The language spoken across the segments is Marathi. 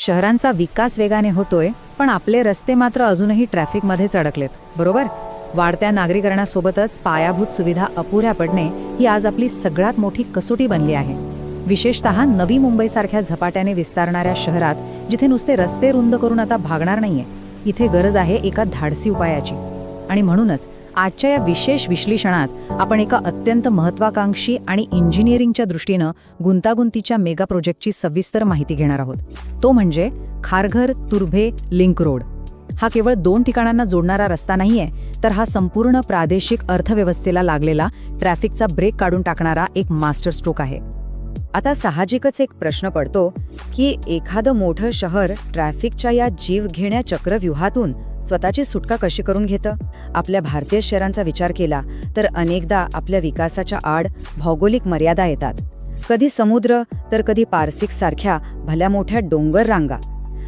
शहरांचा विकास वेगाने होतोय, पण आपले रस्ते मात्र अजूनही ट्रॅफिकमध्येच अडकलेत, बरोबर? वाढत्या नागरीकरणासोबतच पायाभूत सुविधा अपुऱ्या पडणे ही आज आपली सगळ्यात मोठी कसोटी बनली आहे. विशेषतः नवी मुंबईसारख्या झपाट्याने विस्तारणाऱ्या शहरात, जिथे नुसते रस्ते रुंद करून आता भागणार नाहीये, इथे गरज आहे एका धाडसी उपायाची. आणि म्हणूनच आजच्या या विशेष विश्लेषणात आपण एका अत्यंत महत्त्वाकांक्षी आणि इंजिनिअरिंगच्या दृष्टीनं गुंतागुंतीच्या मेगा प्रोजेक्टची सविस्तर माहिती घेणार आहोत. तो म्हणजे खारघर तुर्भे लिंक रोड. हा केवळ 2 ठिकाणांना जोडणारा रस्ता नाहीये, तर हा संपूर्ण प्रादेशिक अर्थव्यवस्थेला लागलेला ट्रॅफिकचा ब्रेक काढून टाकणारा एक मास्टर स्ट्रोक आहे. आता साहजिकच एक प्रश्न पडतो की एखादं मोठं शहर ट्रॅफिकच्या या जीवघेण्या चक्रव्यूहातून स्वतःची सुटका कशी करून घेतं? आपल्या भारतीय शहरांचा विचार केला तर अनेकदा आपल्या विकासाच्या आड भौगोलिक मर्यादा येतात. कधी समुद्र तर कधी पारसिक सारख्या भल्या मोठ्या डोंगर रांगा.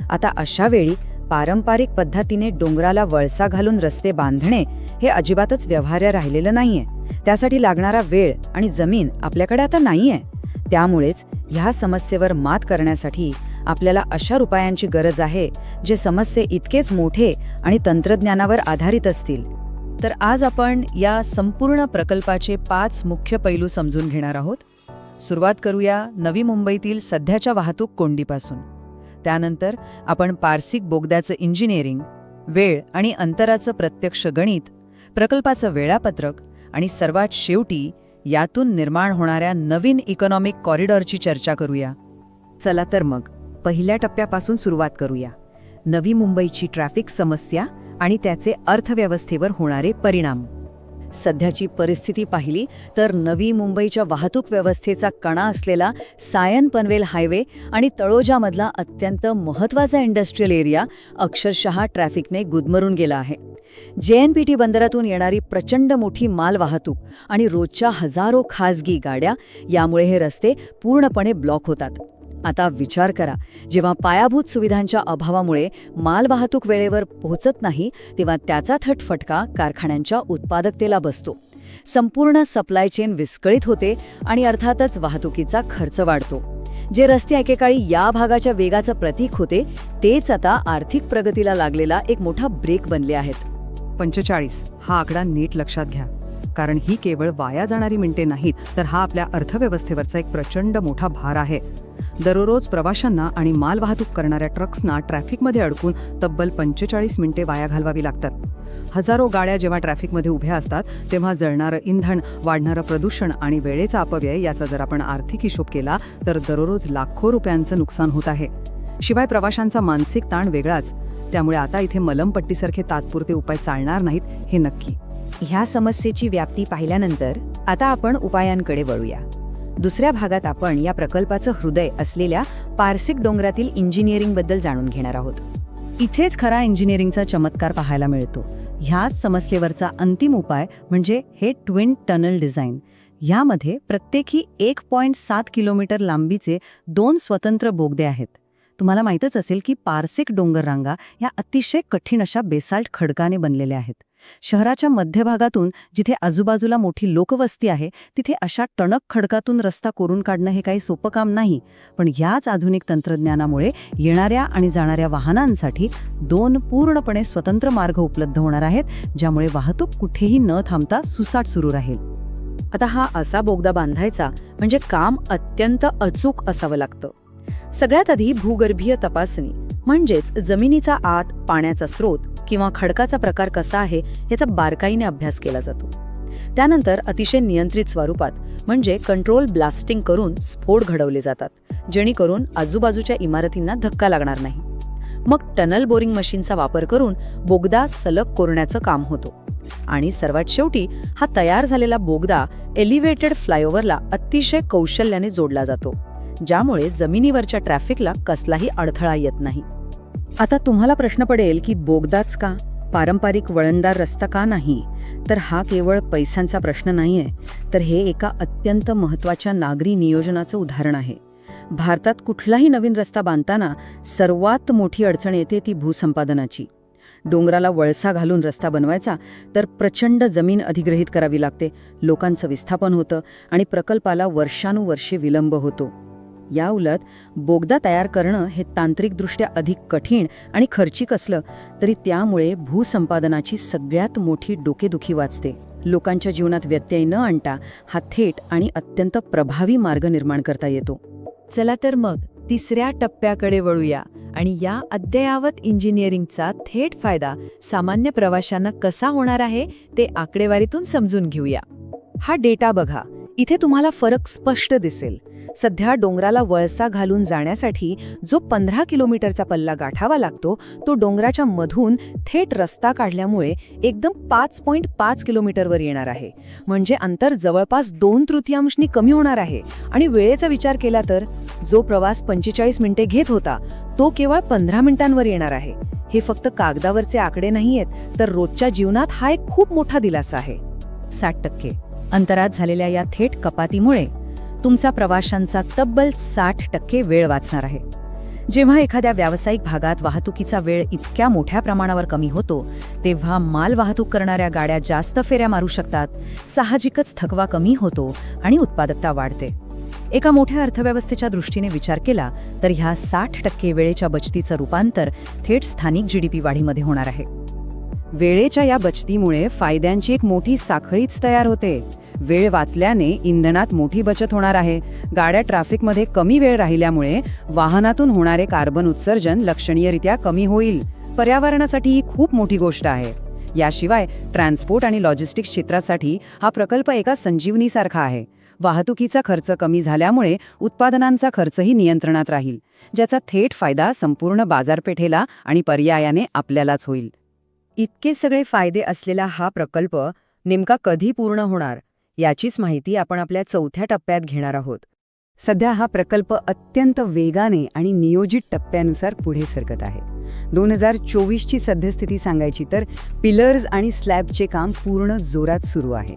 आता अशा वेळी पारंपरिक पद्धतीने डोंगराला वळसा घालून रस्ते बांधणे हे अजिबातच व्यवहार्य राहिलेलं नाहीये. त्यासाठी लागणारा वेळ आणि जमीन आपल्याकडे आता नाहीये. त्यामुळेच ह्या समस्येवर मात करण्यासाठी आपल्याला अशा उपायांची गरज आहे जे समस्ये इतकेच मोठे आणि तंत्रज्ञानावर आधारित असतील. तर आज आपण या संपूर्ण प्रकल्पाचे 5 मुख्य पैलू समजून घेणार आहोत. सुरुवात करूया नवी मुंबईतील सध्याच्या वाहतूक कोंडीपासून. त्यानंतर आपण पारसिक बोगद्याचं इंजिनिअरिंग, वेळ आणि अंतराचं प्रत्यक्ष गणित, प्रकल्पाचं वेळापत्रक आणि सर्वात शेवटी यातून निर्माण होणाऱ्या नवीन इकॉनॉमिक कॉरिडॉरची चर्चा करूया. चला तर मग पहिल्या टप्प्यापासून सुरुवात करूया. नवी मुंबईची ट्रॅफिक समस्या आणि त्याचे अर्थव्यवस्थेवर होणारे परिणाम. सध्याची परिस्थिती पाहिली तर नवी मुंबईच्या वाहतूक व्यवस्थेचा कणा असलेला सायन पनवेल हायवे आणि तळोजामधला अत्यंत महत्त्वाचा इंडस्ट्रियल एरिया अक्षरशः ट्रॅफिकने गुदमरून गेला आहे. JNPT बंदरातून येणारी प्रचंड मोठी माल वाहतूक आणि रोजच्या हजारो खासगी गाड्या यामुळे हे रस्ते पूर्णपणे ब्लॉक होतात. आता विचार करा, जेव्हा पायाभूत सुविधांच्या अभावामुळे माल वाहतूक वेळेवर पोहोचत नाही, तेव्हा त्याचा थेट फटका कारखान्यांच्या उत्पादकतेला बसतो. संपूर्ण सप्लाय चेन विस्कळीत होते आणि अर्थातच वाहतुकीचा खर्च वाढतो. जे रस्ते एकेकाळी या भागाच्या वेगाचं प्रतीक होते, तेच आता आर्थिक प्रगतीला लागलेला एक मोठा ब्रेक बनले आहेत. 45 हा आकडा नीट लक्षात घ्या, कारण ही केवळ वाया जाणारी मिनिटे नाहीत, तर हा आपल्या अर्थव्यवस्थेवरचा एक प्रचंड मोठा भार आहे. दररोज प्रवाशांना आणि माल वाहतूक करणाऱ्या ट्रक्सना ट्रॅफिकमध्ये अडकून तब्बल 45 मिनिटे वाया घालवावी लागतात. हजारो गाड्या जेव्हा ट्रॅफिकमध्ये उभ्या असतात, तेव्हा जळणारं इंधन, वाढणारं प्रदूषण आणि वेळेचा अपव्यय याचा जर आपण आर्थिक हिशोब केला तर दररोज लाखो रुपयांचं नुकसान होत आहे. शिवाय प्रवाशांचा मानसिक ताण वेगळाच. त्यामुळे आता इथे मलमपट्टीसारखे तात्पुरते उपाय चालणार नाहीत, हे नक्की. ह्या समस्येची व्याप्ती पाहिल्यानंतर आता आपण उपायांकडे वळूया. दुसऱ्या भागात आपण या प्रकल्पाचं हृदय असलेल्या पारसिक डोंगरातील इंजिनिअरिंगबद्दल जाणून घेणार आहोत. इथेच खरा इंजिनिअरिंगचा चमत्कार पाहायला मिळतो. ह्याच समस्येवरचा अंतिम उपाय म्हणजे हे ट्विन टनल डिझाईन. यामध्ये प्रत्येकी 1.7 किलोमीटर लांबीचे 2 स्वतंत्र बोगदे आहेत. तुम्हाला माहीतच असेल की पारसिक डोंगर रांगा या अतिशय कठीण अशा बेसाल्ट खडकाने बनलेल्या आहेत. शहराच्या मध्यभागातून, जिथे आजूबाजूला मोठी लोकवस्ती आहे, तिथे अशा टणक खडकातून रस्ता कोरून काढणं हे काही सोपं काम नाही. पण याच आधुनिक तंत्रज्ञानामुळे येणाऱ्या आणि जाणाऱ्या वाहनांसाठी 2 पूर्णपणे स्वतंत्र मार्ग उपलब्ध होणार आहेत, ज्यामुळे वाहतूक कुठेही न थांबता सुसाट सुरू राहील. आता हा असा बोगदा बांधायचा म्हणजे काम अत्यंत अचूक असावं लागतं. सगळ्यात आधी भूगर्भीय तपासणी, म्हणजेच जमिनीचा आत पाण्याचा स्रोत किंवा खडकाचा प्रकार कसा आहे याचा बारकाईने अभ्यास केला जातो. त्यानंतर अतिशय नियंत्रित स्वरूपात म्हणजे कंट्रोल ब्लास्टिंग करून स्फोट घडवले जातात, जेणेकरून आजूबाजूच्या इमारतींना धक्का लागणार नाही. मग टनल बोरिंग मशीनचा वापर करून बोगदा सलग कोरण्याचं काम होतं. आणि सर्वात शेवटी हा तयार झालेला बोगदा एलिव्हेटेड फ्लायओव्हरला अतिशय कौशल्याने जोडला जातो, ज्यामुळे जमिनीवरच्या ट्रॅफिकला कसलाही अडथळा येत नाही. आता तुम्हाला प्रश्न पडेल की बोगदाच का, पारंपरिक वळणदार रस्ता का नाही? तर हा केवळ पैशांचा प्रश्न नाहीये, तर हे एका अत्यंत महत्त्वाच्या नागरी नियोजनाचं उदाहरण आहे. भारतात कुठलाही नवीन रस्ता बांधताना सर्वात मोठी अडचण येते ती भूसंपादनाची. डोंगराला वळसा घालून रस्ता बनवायचा तर प्रचंड जमीन अधिग्रहित करावी लागते, लोकांचं विस्थापन होतं आणि प्रकल्पाला वर्षानुवर्षे विलंब होतो. या उलट बोगदा तयार करणं हे तांत्रिकदृष्ट्या अधिक कठीण आणि खर्चिक असलं तरी त्यामुळे भूसंपादनाची सगळ्यात मोठी डोकेदुखी वाचते. लोकांच्या जीवनात व्यत्यय न आणता हा थेट आणि अत्यंत प्रभावी मार्ग निर्माण करता येतो. चला तर मग तिसऱ्या टप्प्याकडे वळूया आणि या अद्ययावत इंजिनिअरिंगचा थेट फायदा सामान्य प्रवाशांना कसा होणार आहे ते आकडेवारीतून समजून घेऊया. हा डेटा बघा. इथे तुम्हाला फरक स्पष्ट दिसेल. सध्या डोंगराला वळसा घालून जाण्यासाठी जो 15 किलोमीटरचा पल्ला गाठावा लागतो तो डोंगराच्या मधून थेट रस्ता काढल्यामुळे एकदम 5.5 किलोमीटरवर येणार आहे. म्हणजे अंतर जवळपास 2/3 कमी होणार आहे. आणि वेळेचा विचार केला तर जो प्रवास 45 मिनिटे घेत होता तो केवळ 15 मिनिटांवर येणार आहे. हे फक्त कागदावरचे आकडे नाहीयेत तर रोजच्या जीवनात हा एक खूप मोठा दिलासा आहे. 60% अंतरात झालेल्या या थेट कपातीमुळे तुमचा प्रवाशांचा तब्बल 60% वेळ वाचणार आहे. जेव्हा एखाद्या व्यावसायिक भागात वाहतुकीचा वेळ इतक्या मोठ्या प्रमाणावर कमी होतो तेव्हा माल वाहतूक करणाऱ्या गाड्या जास्त फेऱ्या मारू शकतात. साहजिकच थकवा कमी होतो आणि उत्पादकता वाढते. एका मोठ्या अर्थव्यवस्थेच्या दृष्टीने विचार केला तर ह्या 60% वेळेच्या बचतीचं रूपांतर थेट स्थानिक GDP वाढीमध्ये होणार आहे. वेळेच्या या बचतीमुळे फायद्यांची एक मोठी साखळीच तयार होते. वेळ वाचल्याने इंधनात मोठी बचत होणार आहे. गाड्या ट्रॅफिकमध्ये कमी वेळ राहिल्यामुळे वाहनातून होणारे कार्बन उत्सर्जन लक्षणीयरित्या कमी होईल. पर्यावरणासाठी ही खूप मोठी गोष्ट आहे. याशिवाय ट्रान्सपोर्ट आणि लॉजिस्टिक्स क्षेत्रासाठी हा प्रकल्प एका संजीवनीसारखा आहे. वाहतुकीचा खर्च कमी झाल्यामुळे उत्पादनांचा खर्चही नियंत्रणात राहील, ज्याचा थेट फायदा संपूर्ण बाजारपेठेला आणि पर्यायाने आपल्यालाच होईल. इतके सगळे फायदे असलेला हा प्रकल्प नेमका कधी पूर्ण होणार याचीच माहिती आपण आपल्या चौथ्या टप्प्यात घेणार आहोत. सध्या हा प्रकल्प अत्यंत वेगाने आणि नियोजित टप्प्यानुसार पुढे सरकत आहे. 2024ची सद्यस्थिती सांगायची तर पिलर्स आणि स्लॅबचे काम पूर्ण जोरात सुरू आहे.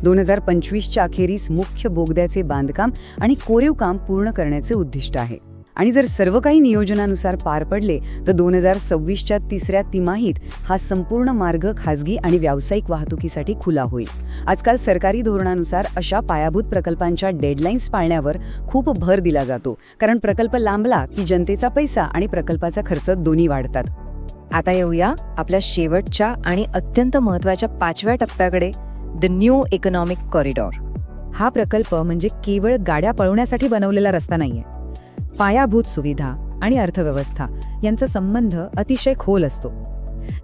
2025च्या अखेरीस मुख्य बोगद्याचे बांधकाम आणि कोरीव काम पूर्ण करण्याचे उद्दिष्ट आहे. आणि जर सर्व काही नियोजनानुसार पार पडले तर 2026च्या तिसऱ्या तिमाहीत हा संपूर्ण मार्ग खासगी आणि व्यावसायिक वाहतुकीसाठी खुला होईल. आजकाल सरकारी धोरणानुसार अशा पायाभूत प्रकल्पांच्या डेडलाईन्स पाळण्यावर खूप भर दिला जातो, कारण प्रकल्प लांबला की जनतेचा पैसा आणि प्रकल्पाचा खर्च दोन्ही वाढतात. आता येऊया आपल्या शेवटच्या आणि अत्यंत महत्त्वाच्या 5व्या टप्प्याकडे, द न्यू इकॉनॉमिक कॉरिडॉर. हा प्रकल्प म्हणजे केवळ गाड्या पळवण्यासाठी बनवलेला रस्ता नाहीये. पायाभूत सुविधा आणि अर्थव्यवस्था यांचा संबंध अतिशय खोल असतो.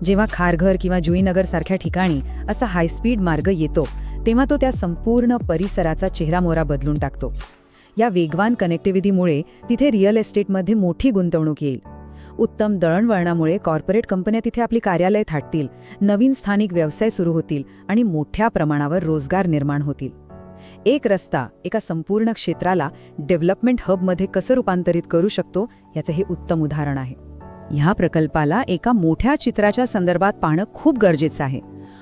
जेव्हा खारघर किंवा जुईनगर सारख्या ठिकाणी असा हायस्पीड मार्ग येतो तेव्हा तो त्या संपूर्ण परिसराचा चेहरामोहरा बदलून टाकतो. या वेगवान कनेक्टिव्हिटीमुळे तिथे रिअल एस्टेटमध्ये मोठी गुंतवणूक येईल. उत्तम दळणवळणामुळे कॉर्पोरेट कंपन्या तिथे आपली कार्यालय थाटतील, नवीन स्थानिक व्यवसाय सुरू होतील आणि मोठ्या प्रमाणावर रोजगार निर्माण होतील. एक रस्ता एका संपूर्ण क्षेत्राला डेव्हलपमेंट हबमध्ये कसं रूपांतरित करू शकतो याचं हे उत्तम उदाहरण आहे. ह्या प्रकल्पाला एका मोठ्या चित्राच्या संदर्भात पाहणं खूप गरजेचं आहे.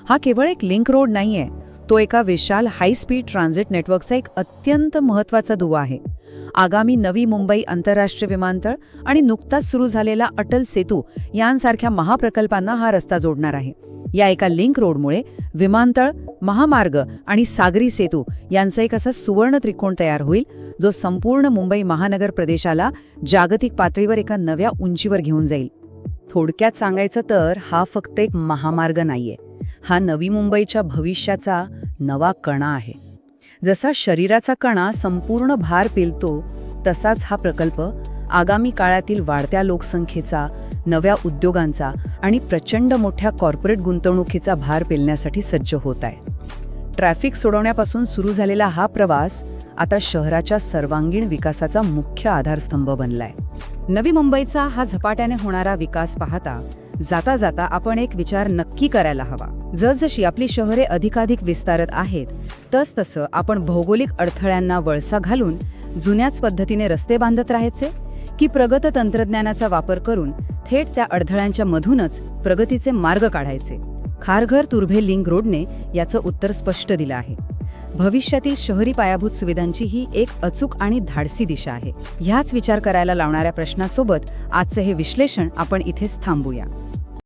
हा केवळ एक लिंक रोड नाहीये, तो एका विशाल हाय स्पीड ट्रान्झिट नेटवर्कचा एक अत्यंत महत्त्वाचा दुवा आहे. आगामी नवी मुंबई आंतरराष्ट्रीय विमानतळ आणि नुकताच सुरू झालेला अटल सेतू यांसारख्या महाप्रकल्पांना हा रस्ता जोडणार आहे. या एका लिंक रोडमुळे विमानतळ, महामार्ग आणि सागरी सेतू यांचा एक असा सुवर्ण त्रिकोण तयार होईल जो संपूर्ण मुंबई महानगर प्रदेशाला जागतिक पातळीवर एका नव्या उंचीवर घेऊन जाईल. थोडक्यात सांगायचं तर हा फक्त एक महामार्ग नाहीये, हा नवी मुंबईच्या भविष्याचा नवा कणा आहे. जसा शरीराचा कणा संपूर्ण भार पेलतो तसाच हा प्रकल्प आगामी काळातील वाढत्या लोकसंख्येचा, नव्या उद्योगांचा आणि प्रचंड मोठ्या कॉर्पोरेट गुंतवणुकीचा भार पेलण्यासाठी सज्ज होत आहे. ट्रॅफिक सोडवण्यापासून सुरू झालेला हा प्रवास आता शहराच्या सर्वांगीण विकासाचा मुख्य आधारस्तंभ बनलाय. नवी मुंबईचा हा झपाट्याने होणारा विकास पाहता जाता जाता आपण एक विचार नक्की करायला हवा. जसजशी आपली शहरे अधिकाधिक विस्तारत आहेत तसतसं आपण भौगोलिक अडथळ्यांना वळसा घालून जुन्याच पद्धतीने रस्ते बांधत राहायचे की प्रगत तंत्रज्ञानाचा वापर करून थेट त्या अडथळ्यांच्या मधूनच प्रगतीचे मार्ग काढायचे. खारघर तुर्भे लिंक रोडने याचं उत्तर स्पष्ट दिलं आहे. भविष्यातील शहरी पायाभूत सुविधांची ही एक अचूक आणि धाडसी दिशा आहे. ह्याच विचार करायला लावणाऱ्या प्रश्नासोबत आजचं हे विश्लेषण आपण इथेच थांबूया.